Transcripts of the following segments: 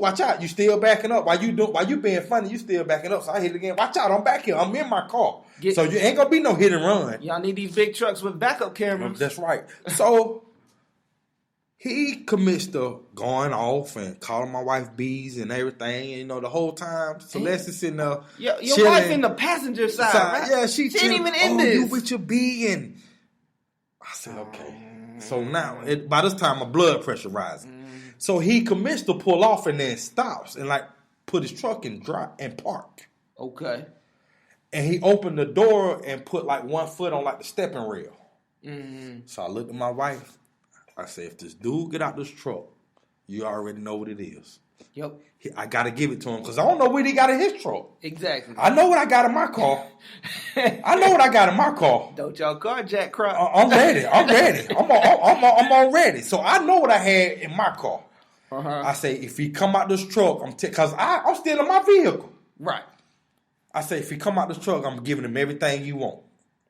Watch out, you still backing up. While you being funny, you still backing up. So I hit it again. Watch out, I'm back here. I'm in my car. So you ain't gonna be no hit and run. Y'all need these big trucks with backup cameras. That's right. So he commits to going off and calling my wife bees and everything. You know, the whole time Celeste is sitting there. Your wife in the passenger side, right? Yeah, she ain't even in this. You with your bee, and I said, okay. So now, by this time, my blood pressure rising. So he commits to pull off and then stops and like put his truck in drive and park. Okay. And he opened the door and put like one foot on like the stepping rail. So I looked at my wife. I said, if this dude get out this truck, you already know what it is. Yep. I got to give it to him because I don't know what he got in his truck. Exactly. I know what I got in my car. Don't y'all carjack Croc. I'm ready. I'm all ready. So I know what I had in my car. I say, if he come out this truck, because I'm still in my vehicle. Right. I say, if he come out this truck, I'm giving him everything you want.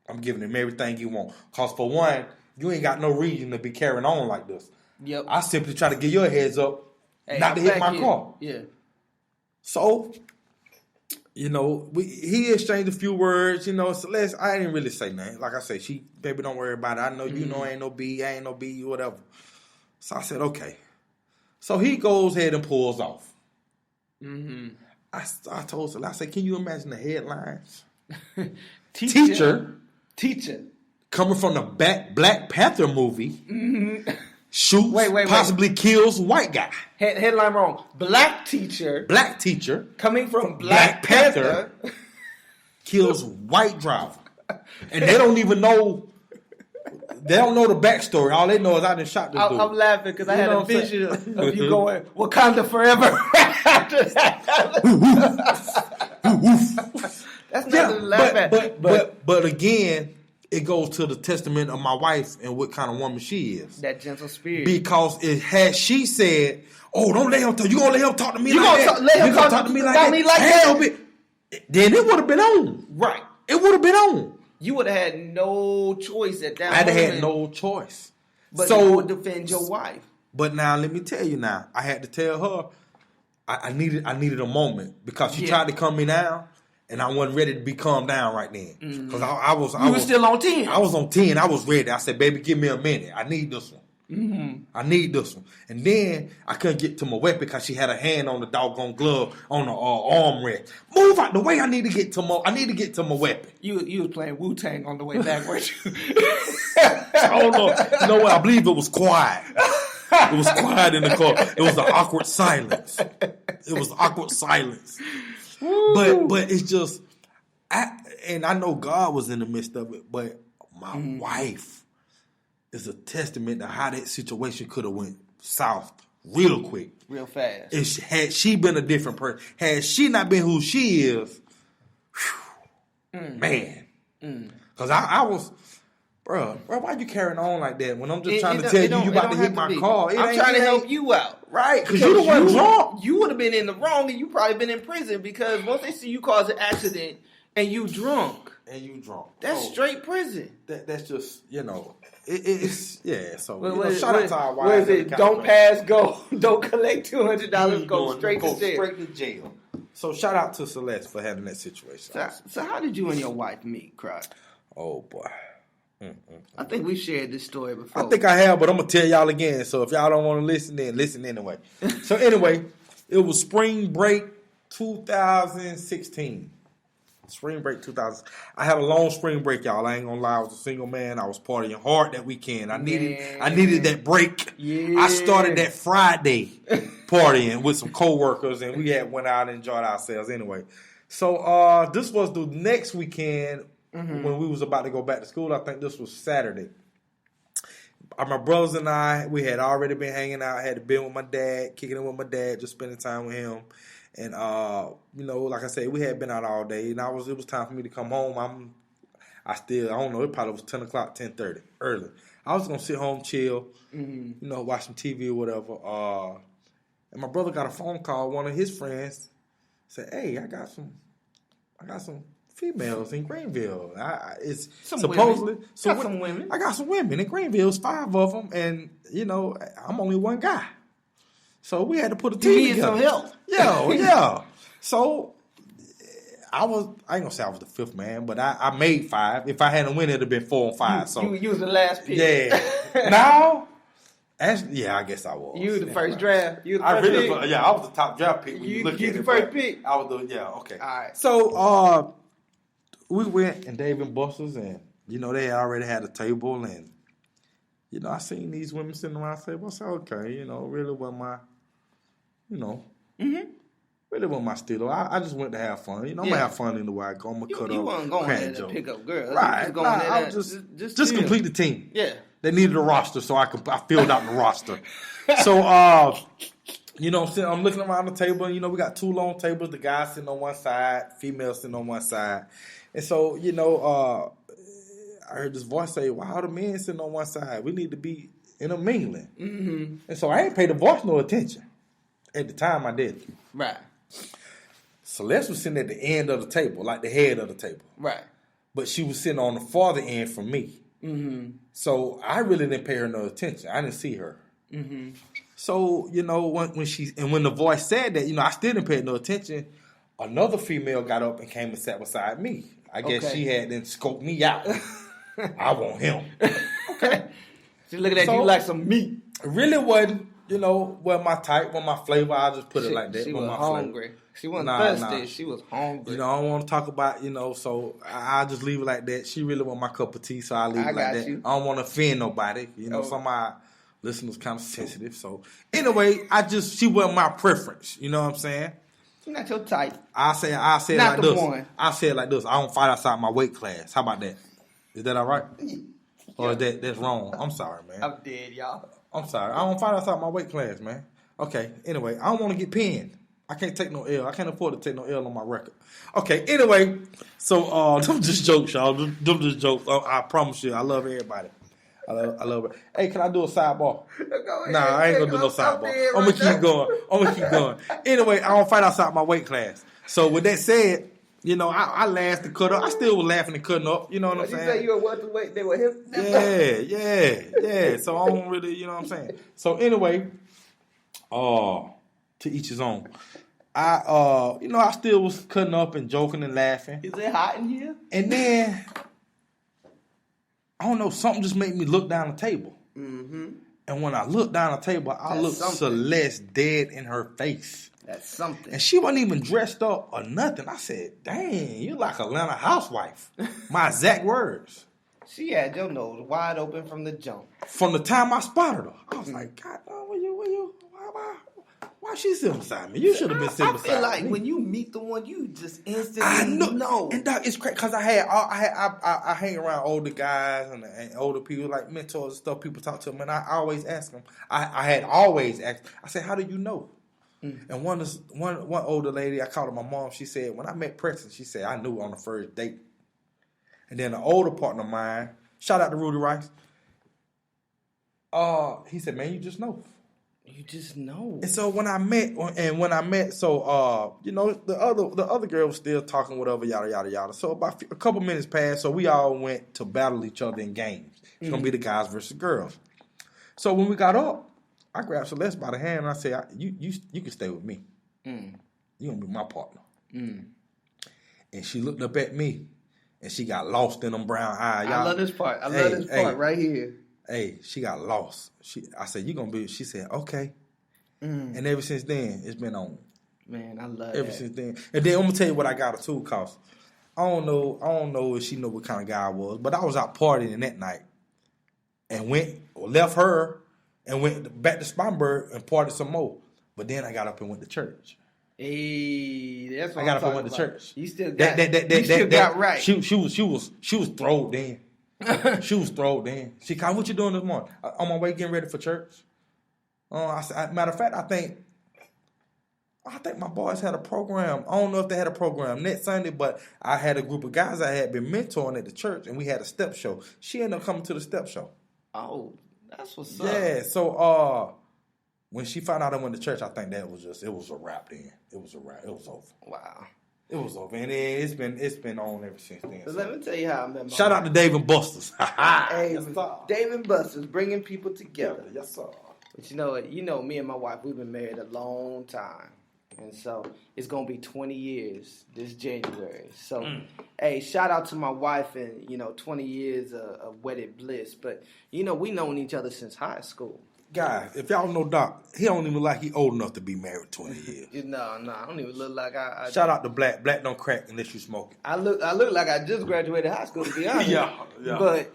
Because for one, you ain't got no reason to be carrying on like this. Yep. I simply try to give your heads up, not to hit my car. Yeah. So, you know, he exchanged a few words. You know, Celeste, I didn't really say nothing. Like I say, baby, don't worry about it. I know you know I ain't no B, whatever. So I said, okay. So he goes ahead and pulls off. I told Celeste, I said, can you imagine the headlines? Teacher. Coming from the Black Panther movie. Shoots, possibly kills white guy. Headline wrong. Black teacher coming from Black Panther kills white driver. And they don't even know. They don't know the backstory. All they know is I done shot this dude. I'm laughing because I had a vision of you going Wakanda forever. That's nothing to laugh at. But again, it goes to the testament of my wife and what kind of woman she is. That gentle spirit. Because she said, "Oh, don't let him talk. You gonna let him talk to me like that? Let him talk to me like that? Then it would have been on. Right. It would have been on. You would have had no choice at that moment. I'd have had no choice. But you would defend your wife. But now, let me tell you now. I had to tell her I needed a moment because she tried to calm me down. And I wasn't ready to be calmed down right then. Because I was still on 10. I was on 10. I was ready. I said, baby, give me a minute. I need this one. I need this one. And then I couldn't get to my weapon because she had a hand on the doggone glove on the armrest. Move out the way. I need to get to my weapon. You was playing Wu-Tang on the way back, weren't you? I don't know. You know what? I believe it was quiet. It was quiet in the car. It was an awkward silence. But it's just, and I know God was in the midst of it, but my wife is a testament to how that situation could have went south real quick. Real fast. Had she been a different person, had she not been who she is, man. Because I was, bro, why you carrying on like that when I'm just trying to tell you about to hit my car? I'm trying to help you out. Right, because you the one drunk. You would have been in the wrong and you probably been in prison because once they see you cause an accident and you drunk. That's straight prison. That's just, you know, it's, yeah. So, shout out to our wives. What is it? Don't pass go. Don't collect $200. Go straight to jail. So shout out to Celeste for having that situation. So how did you and your wife meet, Croc? Oh, boy. I think we've shared this story before. I think I have, but I'm going to tell y'all again. So if y'all don't want to listen, then listen anyway. So anyway, it was spring break 2016. Spring break 2000. I had a long spring break, y'all. I ain't going to lie. I was a single man. I was partying hard that weekend. I needed that break. Yeah. I started that Friday partying with some coworkers, and we went out and enjoyed ourselves anyway. So this was the next weekend. When we was about to go back to school. I think this was Saturday. My brothers and I, we had already been hanging out, had been with my dad, kicking it with my dad, just spending time with him. And, you know, like I said, we had been out all day. And it was time for me to come home. I don't know, it probably was 10 o'clock, 10:30, early. I was going to sit home, chill, you know, watch some TV or whatever. And my brother got a phone call. One of his friends said, hey, I got some females in Greenville. Some women. I got some women in Greenville. It's 5 of them, and you know I'm only one guy. So we had to put a team together. Some help. Yeah. So I ain't gonna say I was the fifth man, but I made 5. If I hadn't win, it'd have been 4 and 5. So you was the last pick. Yeah. Now, actually, I guess I was. You was the first draft. You was the first pick. I was the top draft pick. When you look at it, the first pick. I was okay. All right. So we went and Dave and Buster's, and they already had a table, and I seen these women sitting around the table. I said, okay, really wasn't my, really wasn't my stilo. I just went to have fun. I'm gonna have fun in the way I go. I'm gonna cut up. You wasn't going there to pick up girls. Right. I was just complete the team. Yeah. They needed a roster, so I filled out the roster. So I'm looking around the table, and we got 2 long tables. The guys sitting on one side, females sitting on one side, and so I heard this voice say, "Why are the men sitting on one side? We need to be in a mingling." Mm-hmm. And so I ain't paid the voice no attention. At the time, I did. Right. Celeste was sitting at the end of the table, like the head of the table. Right. But she was sitting on the farther end from me. Mm-hmm. So I really didn't pay her no attention. I didn't see her. Mm-hmm. So, when the voice said that, I still didn't pay no attention. Another female got up and came and sat beside me. I guess she had then scoped me out. I want him. Okay. She's looking at you like some meat. It really wasn't, my type, my flavor. I just put it like that. She was hungry. She wasn't thirsty. She was hungry. I don't want to talk about, so I'll just leave it like that. She really want my cup of tea, so I'll leave it like that. I don't want to offend nobody. Some of my listeners kind of sensitive. So anyway, she wasn't my preference. You know what I'm saying? She's not your type. I say it like this. I say it like this. I don't fight outside my weight class. How about that? Is that all right? Or that's wrong? I'm sorry, man. I'm dead, y'all. I'm sorry. I don't fight outside my weight class, man. Okay. Anyway, I don't want to get pinned. I can't take no L. I can't afford to take no L on my record. Okay. Anyway, so them just jokes, y'all. Them just jokes. I promise you, I love everybody. I love it. Hey, can I do a sidebar? Nah, I ain't gonna do no sidebar. I'm gonna keep going. Anyway, I don't fight outside my weight class. So with that said, I laughed and cut up. I still was laughing and cutting up. You know what I'm saying? You say you were welterweight, they were him? Yeah. So I don't really, you know what I'm saying? So anyway, to each his own. I still was cutting up and joking and laughing. Is it hot in here? And then, I don't know, something just made me look down the table. Mm-hmm. And when I looked down the table, I looked Celeste dead in her face. That's something. And she wasn't even dressed up or nothing. I said, dang, you like Atlanta housewife. My exact words. She had your nose wide open from the jump. From the time I spotted her. I was like, God, why she sitting beside me? You should have been sitting beside me. I feel like when you meet the one, you just instantly know. And Doc, it's crazy because I hang around older guys and older people, like mentors and stuff. People talk to them, and I always ask them. I had always asked. I said, how do you know? And one older lady, I called her my mom. She said, when I met Preston, she said, I knew on the first date. And then an older partner of mine, shout out to Rudy Rice, he said, man, you just know. You just know. And so when I met, the other girl was still talking, whatever, yada, yada, yada. So about a couple minutes passed, so we all went to battle each other in games. It's going to be the guys versus girls. So when we got up, I grabbed Celeste by the hand and I said, you can stay with me. You're going to be my partner. And she looked up at me and she got lost in them brown eyes. I love this part. I love this part right here. Hey, she got lost. I said, you going to be, she said, okay. And ever since then, it's been on. Man, I love Ever since then. And then I'm going to tell you what I got her too, cause I don't know if she know what kind of guy I was, but I was out partying that night and left her and went back to Spartanburg and partied some more. But then I got up and went to church. Hey, that's what I got up and went to church. You still got got right. She was throwed in. She was throwed in. She called, what you doing this morning? On my way getting ready for church. Matter of fact, I think my boys had a program. I don't know if they had a program next Sunday, but I had a group of guys I had been mentoring at the church, and we had a step show. She ended up coming to the step show. Oh, that's what's up. Yeah, so when she found out I went to church, I think it was a wrap then. It was a wrap. It was over. Wow. It was over, and it's been on ever since then. So let me tell you how I met my Shout out to Dave and Buster's. Hey, yes, Dave and Buster's bringing people together. Yes, sir. But me and my wife, we've been married a long time. And so it's going to be 20 years this January. So, hey, shout out to my wife and, 20 years of wedded bliss. But, we've known each other since high school. Guys, if y'all know Doc, he don't even look like he old enough to be married 20 years. No, I don't even look like I shout out to Black. Black don't crack unless you smoke it. I look like I just graduated high school, to be honest. Yeah. But,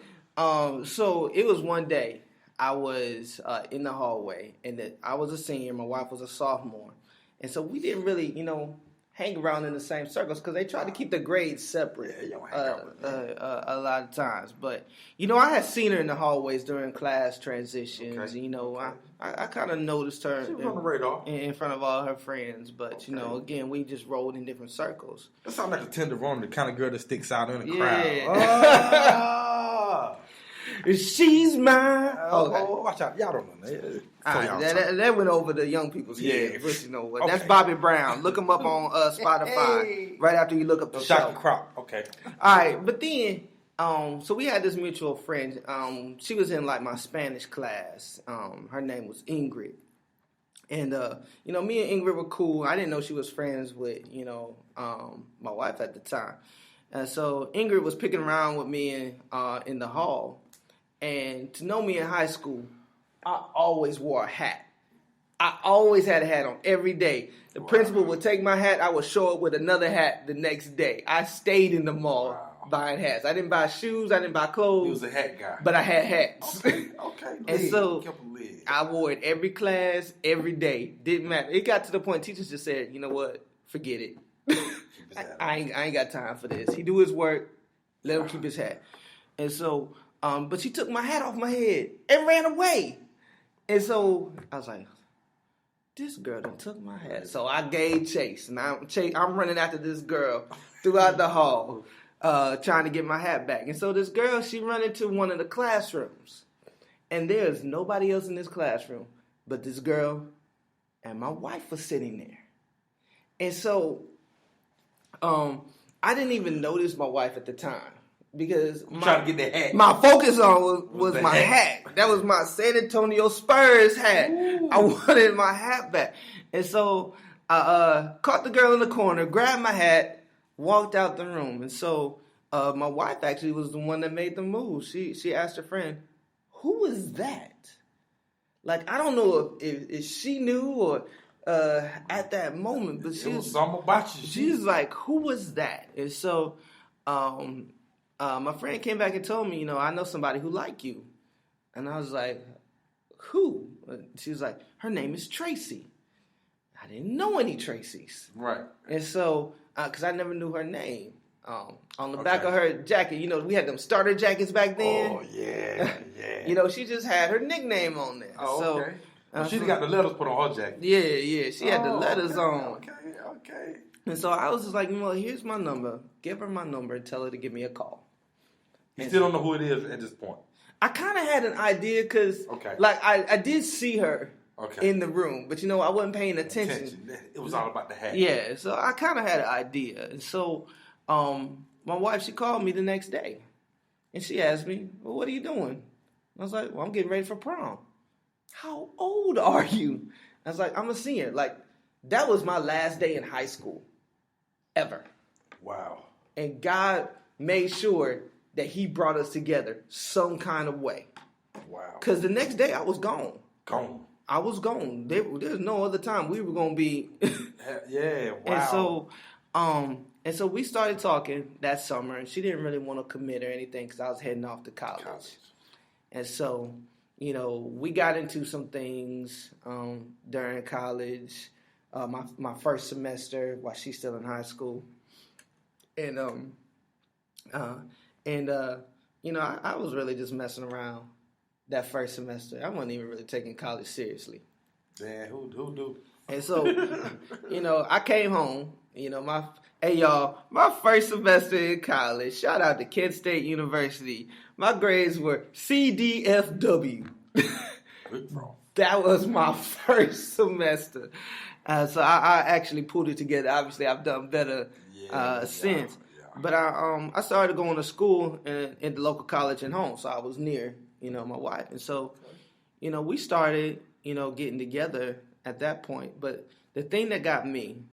so it was one day I was in the hallway, and I was a senior, my wife was a sophomore. And so we didn't really, hang around in the same circles because they tried to keep the grades separate a lot of times. But, I had seen her in the hallways during class transitions. Okay. I kind of noticed her she was on the radar. In front of all her friends. But, again, we just rolled in different circles. That sounds like a tenderoni, the kind of girl that sticks out in the crowd. Oh. She's mine. Oh, watch out. Y'all don't know. That went over the young people's head. But what? That's Bobby Brown. Look him up on Spotify right after you look up the show. Doc and Croc. Okay. All right. But then, so we had this mutual friend. She was in like my Spanish class. Her name was Ingrid. And, me and Ingrid were cool. I didn't know she was friends with, my wife at the time. And so Ingrid was picking around with me in the hall. And to know me in high school, I always wore a hat. I always had a hat on every day. The principal would take my hat. I would show up with another hat the next day. I stayed in the mall buying hats. I didn't buy shoes. I didn't buy clothes. He was a hat guy. But I had hats. Okay. And so I wore it every class, every day. Didn't matter. It got to the point teachers just said, you know what? Forget it. I ain't got time for this. He do his work. Let him keep his hat. And so... but she took my hat off my head and ran away. And so I was like, this girl done took my hat. So I gave chase. And I'm running after this girl throughout the hall, trying to get my hat back. And so this girl, she run into one of the classrooms. And there's nobody else in this classroom but this girl and my wife was sitting there. And so I didn't even notice my wife at the time. Because trying to get the hat. My focus on was my hat. That was my San Antonio Spurs hat. Ooh. I wanted my hat back. And so I caught the girl in the corner, grabbed my hat, walked out the room. And so my wife actually was the one that made the move. She asked her friend, who is that? Like, I don't know if she knew or at that moment. But she was something about you. She's like, who was that? And so... my friend came back and told me, I know somebody who like you. And I was like, who? She was like, her name is Tracy. I didn't know any Tracys. Right. And so, because I never knew her name. On the back of her jacket, we had them starter jackets back then. Oh, yeah. She just had her nickname on there. Oh, okay. So, she got the letters put on her jacket. Yeah. She had the letters on. Okay. And so I was just like, here's my number. Give her my number and tell her to give me a call. You still don't know who it is at this point? I kind of had an idea because, I did see her in the room, but I wasn't paying attention. It was all about the hat. Yeah, so I kind of had an idea. And so my wife, she called me the next day, and she asked me, well, what are you doing? I was like, well, I'm getting ready for prom. How old are you? I was like, I'm a senior. Like, that was my last day in high school ever. Wow. And God made sure that he brought us together some kind of way. Wow. Because the next day I was gone. I was gone. There's no other time we were going to be. Yeah, wow. And so we started talking that summer, and she didn't really want to commit or anything because I was heading off to college. And so, we got into some things during college, my first semester while she's still in high school. And I was really just messing around that first semester. I wasn't even really taking college seriously. Man, who do? And so, I came home. My first semester in college. Shout out to Kent State University. My grades were CDFW. That was my first semester. So I actually pulled it together. Obviously, I've done better since. But I started going to school in the local college and home, so I was near, my wife. And so, we started getting together at that point. But the thing that got me